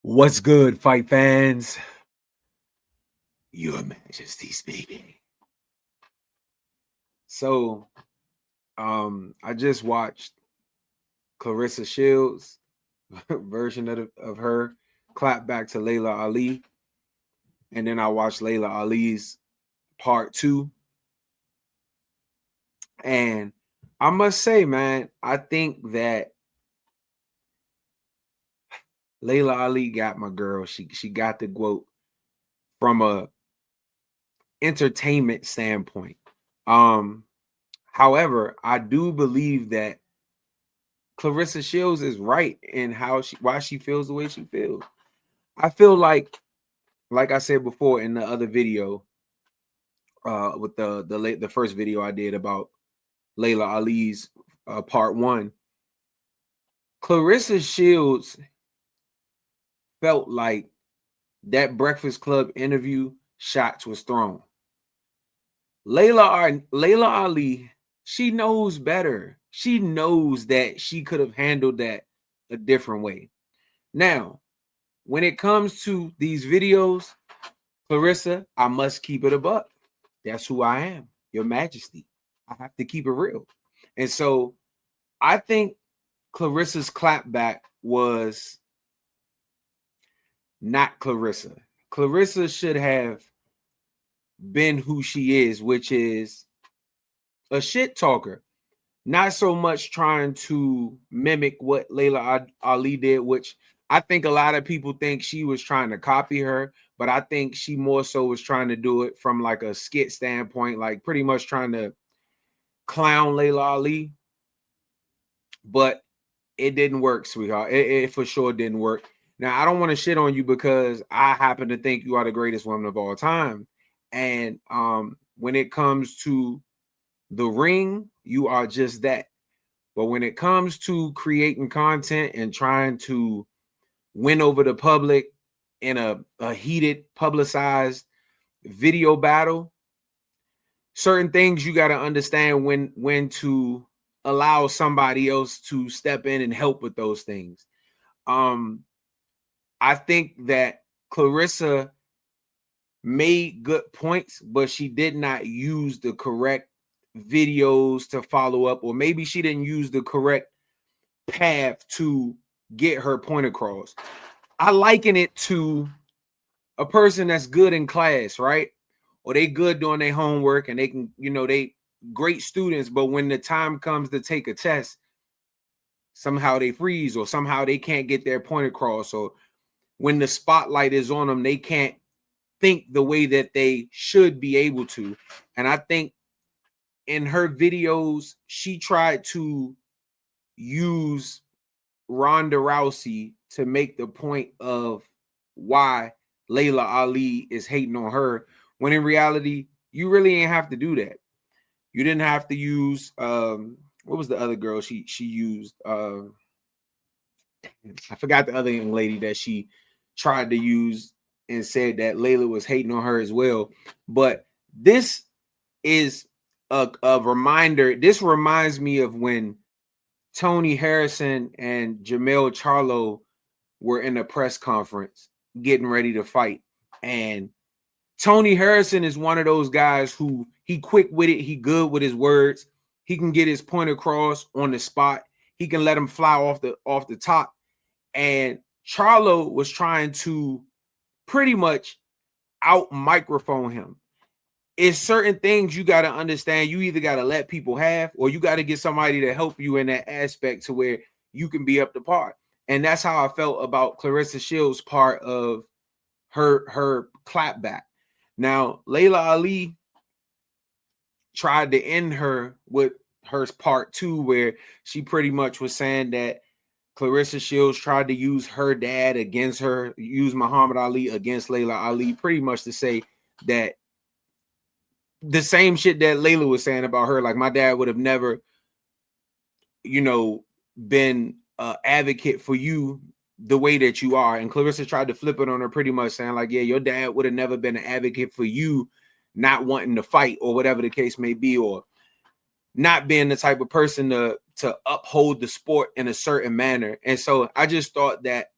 What's good, fight fans? Your Majesty's baby. So, I just watched Claressashields version of her clap back to LAILAALI, and then I watched LAILAALI's part 2. And I must say, man, I think that LAILAALI got my girl. She got the Gwoat from a entertainment standpoint. However, I do believe that Claressashields is right in why she feels the way she feels. I feel like I said before in the other video, with the first video I did about LAILAALI's part 1, Claressashields felt like that Breakfast Club interview shots was thrown. LAILAALI, she knows better. She knows that she could have handled that a different way. Now, when it comes to these videos, Claressa, I must keep it a buck. That's who I am, Your Majesty. I have to keep it real. And so I think Claressa's clapback was not Claressa. Claressa should have been who she is, which is a shit talker. Not so much trying to mimic what LAILAALI did, which I think a lot of people think she was trying to copy her, but I think she more so was trying to do it from like a skit standpoint, like pretty much trying to clown LAILAALI. But it didn't work, sweetheart. It for sure didn't work. Now, I don't want to shit on you because I happen to think you are the greatest woman of all time. And when it comes to the ring, you are just that. But when it comes to creating content and trying to win over the public in a heated, publicized video battle, certain things you got to understand when to allow somebody else to step in and help with those things. I think that Claressa made good points, but she did not use the correct videos to follow up, or maybe she didn't use the correct path to get her point across. I liken it to a person that's good in class, right? Or they good doing their homework and they can, they great students, but when the time comes to take a test, somehow they freeze, or somehow they can't get their point across, or when the spotlight is on them, they can't think the way that they should be able to. And I think in her videos, she tried to use Ronda Rousey to make the point of why LAILAALI is hating on her, when in reality, you really ain't have to do that. You didn't have to use what was the other girl she used? I forgot the other young lady that she tried to use and said that Layla was hating on her as well. But this is a reminder. This reminds me of when Tony Harrison and Jamel Charlo were in a press conference getting ready to fight. And Tony Harrison is one of those guys who he quick with it. He good with his words. He can get his point across on the spot. He can let him fly off the top. And Charlo was trying to pretty much out microphone him. It's certain things you got to understand. You either got to let people have, or you got to get somebody to help you in that aspect to where you can be up to par. And that's how I felt about Claressashields' part of her clapback. Now, LAILAALI tried to end her with her part 2, where she pretty much was saying that Claressashields tried to use her dad against her, use Muhammad Ali against LAILAALI, pretty much to say that the same shit that Layla was saying about her, like my dad would have never, been an advocate for you the way that you are. And Claressa tried to flip it on her, pretty much saying like, yeah, your dad would have never been an advocate for you not wanting to fight, or whatever the case may be, or not being the type of person to uphold the sport in a certain manner. And so I just thought that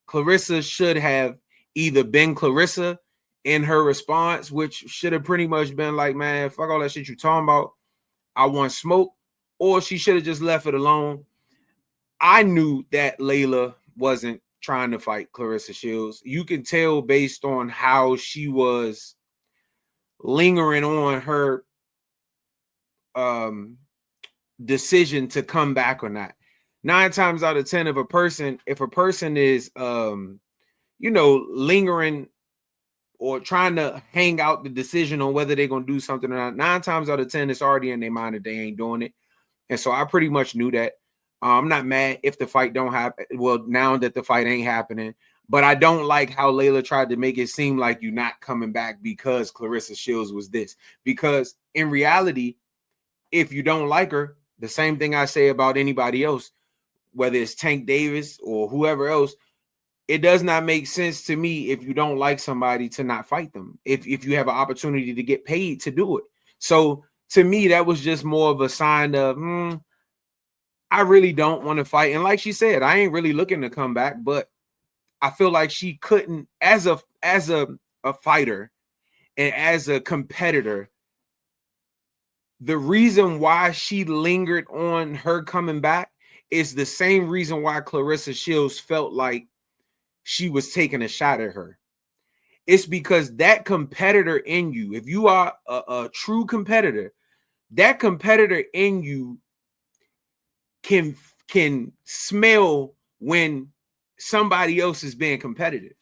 Claressa should have either been Claressa in her response, which should have pretty much been like, man, fuck all that shit you talking about. I want smoke. Or she should have just left it alone. I knew that Laila wasn't trying to fight Claressashields. You can tell based on how she was lingering on her decision to come back or not. 9 times out of 10, if a person is you know, lingering or trying to hang out the decision on whether they're gonna do something or not, 9 times out of 10, it's already in their mind that they ain't doing it. And so I pretty much knew that. I'm not mad if the fight don't happen. Well, now that the fight ain't happening, but I don't like how Laila tried to make it seem like you're not coming back because Claressashields was this. Because in reality, if you don't like her, the same thing I say about anybody else, whether it's Tank Davis or whoever else, it does not make sense to me if you don't like somebody to not fight them. If you have an opportunity to get paid to do it. So to me, that was just more of a sign of, I really don't want to fight. And like she said, I ain't really looking to come back, but I feel like she couldn't, as a fighter and as a competitor, the reason why she lingered on her coming back is the same reason why Claressashields felt like she was taking a shot at her. It's because that competitor in you, if you are a true competitor, that competitor in you can smell when somebody else is being competitive.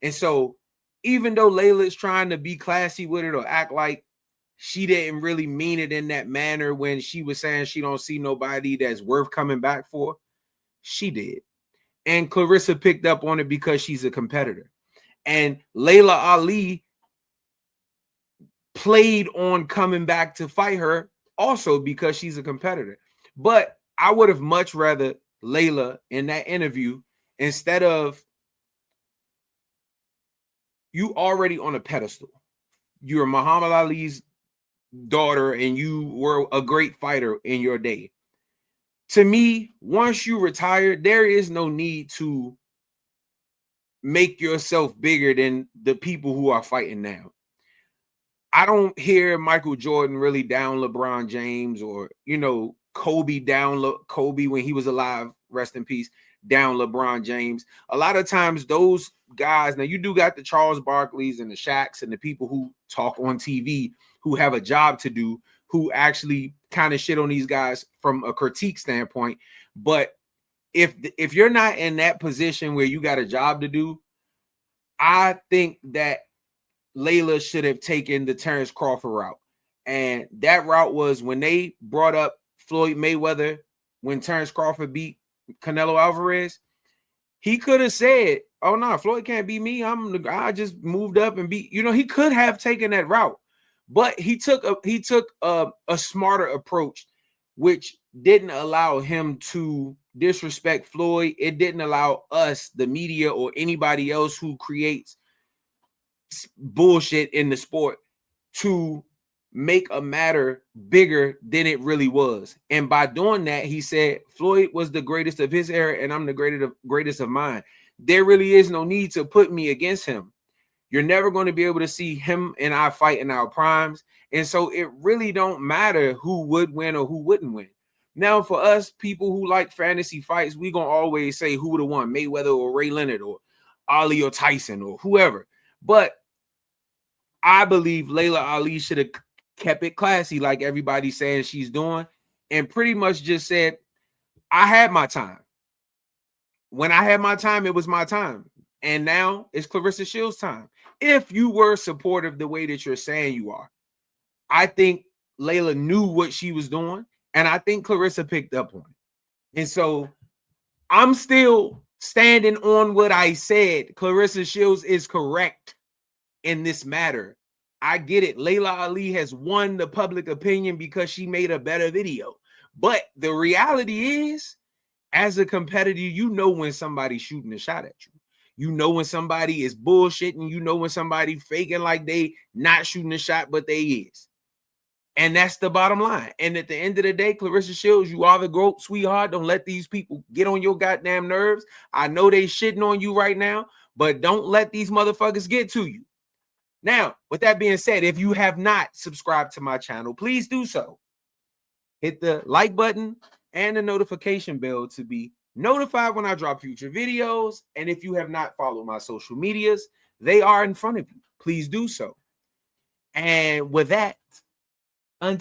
And so even though Laila is trying to be classy with it or act like she didn't really mean it in that manner when she was saying she don't see nobody that's worth coming back for, she did. And Claressa picked up on it because she's a competitor. And LAILAALI played on coming back to fight her also because she's a competitor. But I would have much rather Laila in that interview, instead of you already on a pedestal. You're Muhammad Ali's daughter and you were a great fighter in your day. To me, once you retire, there is no need to make yourself bigger than the people who are fighting now. I don't hear Michael Jordan really down LeBron James, or, you know, Kobe down Kobe when he was alive, rest in peace, down LeBron James. A lot of times those guys, now you do got the Charles Barkleys and the Shaqs and the people who talk on TV who have a job to do, who actually kind of shit on these guys from a critique standpoint. But if you're not in that position where you got a job to do, I think that Laila should have taken the Terrence Crawford route. And that route was when they brought up Floyd Mayweather, when Terrence Crawford beat Canelo Alvarez, he could have said, oh no, Floyd can't beat me. I just moved up and beat, you know, he could have taken that route. But he took a smarter approach, which didn't allow him to disrespect Floyd. It didn't allow us, the media, or anybody else who creates bullshit in the sport, to make a matter bigger than it really was. And by doing that, he said Floyd was the greatest of his era and I'm the greatest of mine. There really is no need to put me against him. You're never going to be able to see him and I fight in our primes. And so it really don't matter who would win or who wouldn't win. Now, for us people who like fantasy fights, we going to always say who would have won, Mayweather or Ray Leonard or Ali or Tyson or whoever. But I believe LAILAALI should have kept it classy like everybody's saying she's doing, and pretty much just said, I had my time. When I had my time, it was my time. And now it's Claressashields' time. If you were supportive the way that you're saying you are, I think Laila knew what she was doing, and I think Claressa picked up on it. And so I'm still standing on what I said. Claressashields is correct in this matter. I get it. LAILAALI has won the public opinion because she made a better video. But the reality is, as a competitor, you know when somebody's shooting a shot at you. You know when somebody is bullshitting. You know when somebody faking like they not shooting a shot, but they is. And that's the bottom line. And at the end of the day, Claressashields, you are the GOAT, sweetheart. Don't let these people get on your goddamn nerves. I know they shitting on you right now, but don't let these motherfuckers get to you. Now, with that being said, if you have not subscribed to my channel, please do so. Hit the like button and the notification bell to be notified when I drop future videos. And if you have not followed my social medias, they are in front of you. Please do so. And with that, until